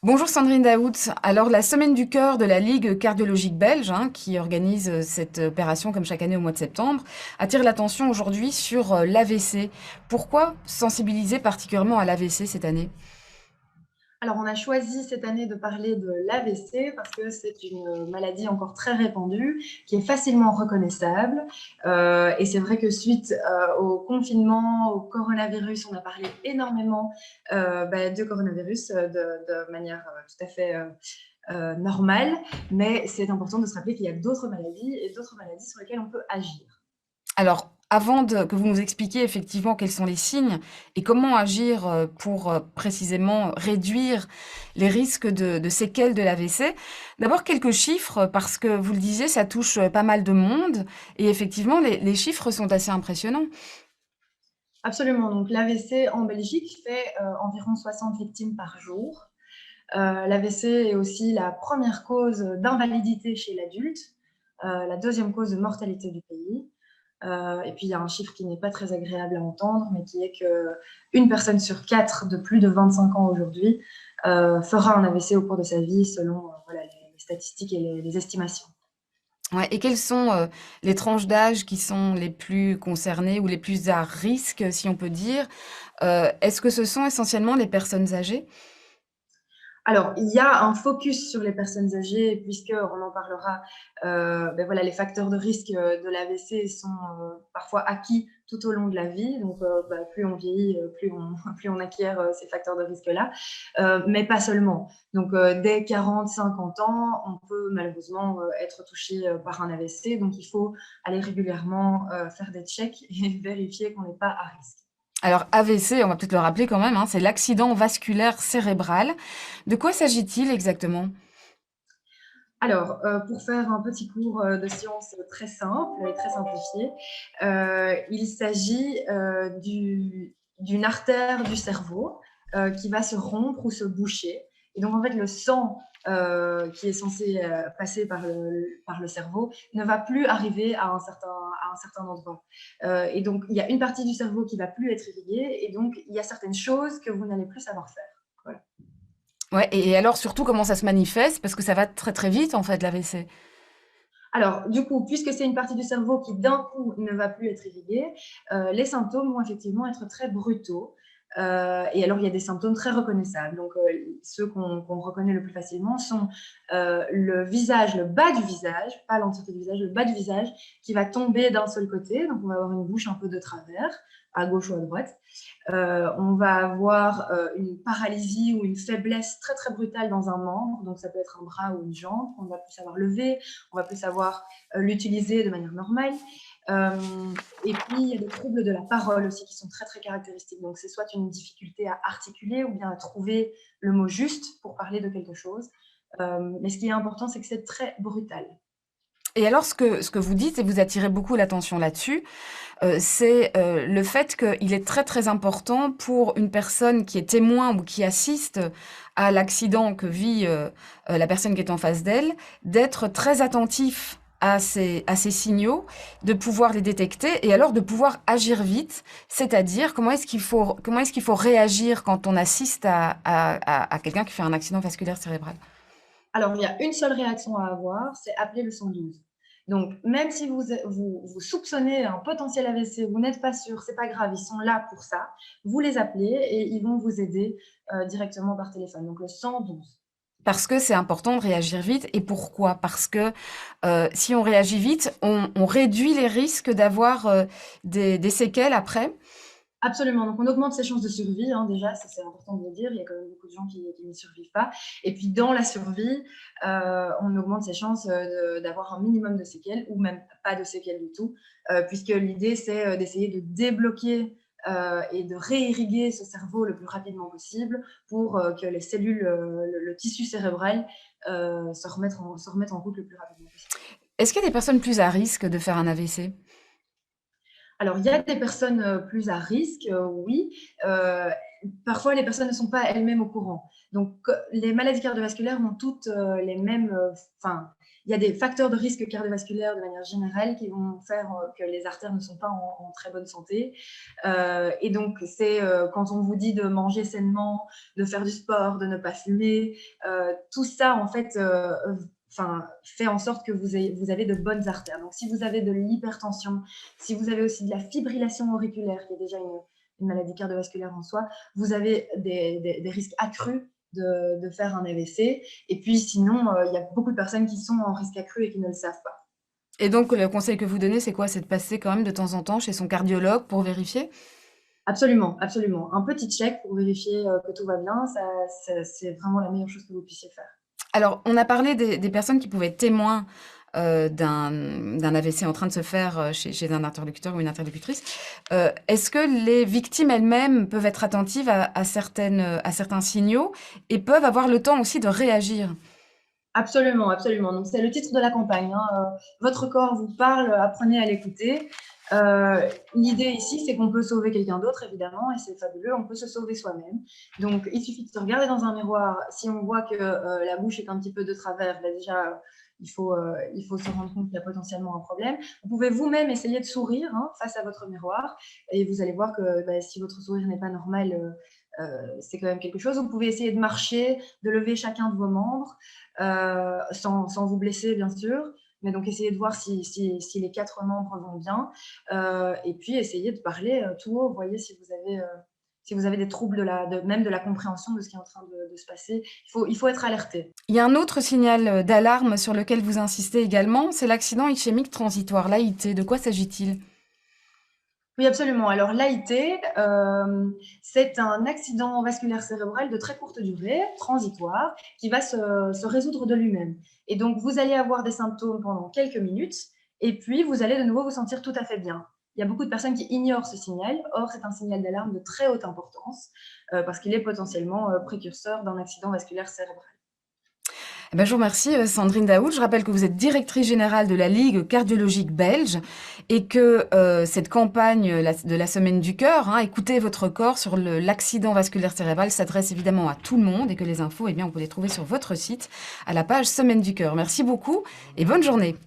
Bonjour Sandrine Daoud. Alors la semaine du cœur de la Ligue cardiologique belge, qui organise cette opération comme chaque année au mois de septembre, attire l'attention aujourd'hui sur l'AVC. Pourquoi sensibiliser particulièrement à l'AVC cette année? Alors, on a choisi cette année de parler de l'AVC parce que c'est une maladie encore très répandue, qui est facilement reconnaissable. Et c'est vrai que suite au confinement, au coronavirus, on a parlé énormément de coronavirus de manière tout à fait normale. Mais c'est important de se rappeler qu'il y a d'autres maladies et d'autres maladies sur lesquelles on peut agir. Alors, que vous nous expliquiez effectivement quels sont les signes et comment agir pour précisément réduire les risques de séquelles de l'AVC, d'abord quelques chiffres, parce que vous le disiez, ça touche pas mal de monde et effectivement, les chiffres sont assez impressionnants. Absolument. Donc, l'AVC en Belgique fait environ 60 victimes par jour. L'AVC est aussi la première cause d'invalidité chez l'adulte, la deuxième cause de mortalité du pays. Et puis, il y a un chiffre qui n'est pas très agréable à entendre, mais qui est qu'une personne sur quatre de plus de 25 ans aujourd'hui fera un AVC au cours de sa vie, selon les statistiques et les estimations. Ouais, et quelles sont les tranches d'âge qui sont les plus concernées ou les plus à risque, si on peut dire? Est-ce que ce sont essentiellement les personnes âgées? Alors, il y a un focus sur les personnes âgées, puisqu'on en parlera. Les facteurs de risque de l'AVC sont parfois acquis tout au long de la vie. Donc, plus on vieillit, plus on acquiert ces facteurs de risque-là. Mais pas seulement. Donc, dès 40, 50 ans, on peut malheureusement être touché par un AVC. Donc, il faut aller régulièrement faire des checks et vérifier qu'on n'est pas à risque. Alors AVC, on va peut-être le rappeler quand même, c'est l'accident vasculaire cérébral. De quoi s'agit-il exactement? Alors, pour faire un petit cours de sciences très simple et très simplifié, il s'agit d'une artère du cerveau qui va se rompre ou se boucher. Et donc, en fait, le sang qui est censé passer par le cerveau ne va plus arriver à un certain endroit. Et donc, il y a une partie du cerveau qui va plus être irriguée, et donc, il y a certaines choses que vous n'allez plus savoir faire. Voilà. Ouais, et alors surtout comment ça se manifeste? Parce que ça va très très vite en fait l'AVC. Alors, du coup, puisque c'est une partie du cerveau qui d'un coup ne va plus être irriguée, les symptômes vont effectivement être très brutaux. Et alors, il y a des symptômes très reconnaissables. Donc, ceux qu'on reconnaît le plus facilement sont le visage, le bas du visage, pas l'entièreté du visage, le bas du visage qui va tomber d'un seul côté. Donc, on va avoir une bouche un peu de travers, à gauche ou à droite. On va avoir une paralysie ou une faiblesse très très brutale dans un membre, donc ça peut être un bras ou une jambe qu'on ne va plus savoir lever, on va plus savoir l'utiliser de manière normale. Et puis il y a des troubles de la parole aussi qui sont très très caractéristiques, donc c'est soit une difficulté à articuler ou bien à trouver le mot juste pour parler de quelque chose. Mais ce qui est important, c'est que c'est très brutal. Et alors ce que vous dites, et vous attirez beaucoup l'attention là-dessus, c'est le fait qu'il est très très important pour une personne qui est témoin ou qui assiste à l'accident que vit la personne qui est en face d'elle, d'être très attentif à ces signaux, de pouvoir les détecter et alors de pouvoir agir vite, c'est-à-dire comment est-ce qu'il faut réagir quand on assiste à quelqu'un qui fait un accident vasculaire cérébral. Alors, il y a une seule réaction à avoir, c'est appeler le 112. Donc, même si vous soupçonnez un potentiel AVC, vous n'êtes pas sûr, c'est pas grave, ils sont là pour ça. Vous les appelez et ils vont vous aider directement par téléphone. Donc, le 112. Parce que c'est important de réagir vite. Et pourquoi? Parce que si on réagit vite, on réduit les risques d'avoir des séquelles après. Absolument. Donc, on augmente ses chances de survie, hein, déjà, ça c'est important de le dire. Il y a quand même beaucoup de gens qui ne survivent pas. Et puis, dans la survie, on augmente ses chances d'avoir un minimum de séquelles ou même pas de séquelles du tout, puisque l'idée, c'est d'essayer de débloquer et de réirriguer ce cerveau le plus rapidement possible pour que les cellules, le tissu cérébral se remettent en route le plus rapidement possible. Est-ce qu'il y a des personnes plus à risque de faire un AVC? Alors, il y a des personnes plus à risque, oui. Parfois, les personnes ne sont pas elles-mêmes au courant. Donc, les maladies cardiovasculaires ont toutes les mêmes, enfin, il y a des facteurs de risque cardiovasculaire de manière générale qui vont faire que les artères ne sont pas en très bonne santé. Et donc, c'est quand on vous dit de manger sainement, de faire du sport, de ne pas fumer, tout ça, en fait, enfin, fait en sorte que vous avez de bonnes artères. Donc, si vous avez de l'hypertension, si vous avez aussi de la fibrillation auriculaire, qui est déjà une maladie cardiovasculaire en soi, vous avez des risques accrus de faire un AVC. Et puis, sinon, il y a beaucoup de personnes qui sont en risque accru et qui ne le savent pas. Et donc, le conseil que vous donnez, c'est quoi? C'est de passer quand même de temps en temps chez son cardiologue pour vérifier? Absolument, absolument. Un petit check pour vérifier que tout va bien, c'est vraiment la meilleure chose que vous puissiez faire. Alors, on a parlé des personnes qui pouvaient être témoins d'un AVC en train de se faire chez un interlocuteur ou une interlocutrice. Est-ce que les victimes elles-mêmes peuvent être attentives à certains signaux et peuvent avoir le temps aussi de réagir? Absolument, absolument. Donc, c'est le titre de la campagne, hein, votre corps vous parle, apprenez à l'écouter. L'idée ici, c'est qu'on peut sauver quelqu'un d'autre, évidemment, et c'est fabuleux, on peut se sauver soi-même. Donc, il suffit de se regarder dans un miroir. Si on voit que la bouche est un petit peu de travers, là, déjà, il faut se rendre compte qu'il y a potentiellement un problème. Vous pouvez vous-même essayer de sourire, hein, face à votre miroir, et vous allez voir que bah, si votre sourire n'est pas normal, c'est quand même quelque chose. Vous pouvez essayer de marcher, de lever chacun de vos membres, sans vous blesser, bien sûr. Mais donc, essayez de voir si les 4 membres vont bien. Et puis, essayez de parler tout haut. Voyez si vous avez des troubles même de la compréhension de ce qui est en train de se passer. Il faut être alerté. Il y a un autre signal d'alarme sur lequel vous insistez également, c'est l'accident ischémique transitoire, l'AIT. De quoi s'agit-il? Oui, absolument. Alors, l'AIT, c'est un accident vasculaire cérébral de très courte durée, transitoire, qui va se résoudre de lui-même. Et donc, vous allez avoir des symptômes pendant quelques minutes, et puis vous allez de nouveau vous sentir tout à fait bien. Il y a beaucoup de personnes qui ignorent ce signal. Or, c'est un signal d'alarme de très haute importance, parce qu'il est potentiellement précurseur d'un accident vasculaire cérébral. Eh ben, je vous remercie, Sandrine Daoud. Je rappelle que vous êtes directrice générale de la Ligue cardiologique belge et que cette campagne de la Semaine du cœur, hein, écoutez votre corps sur l'accident vasculaire cérébral, s'adresse évidemment à tout le monde et que les infos, eh bien, on peut les trouver sur votre site à la page Semaine du cœur. Merci beaucoup et bonne journée.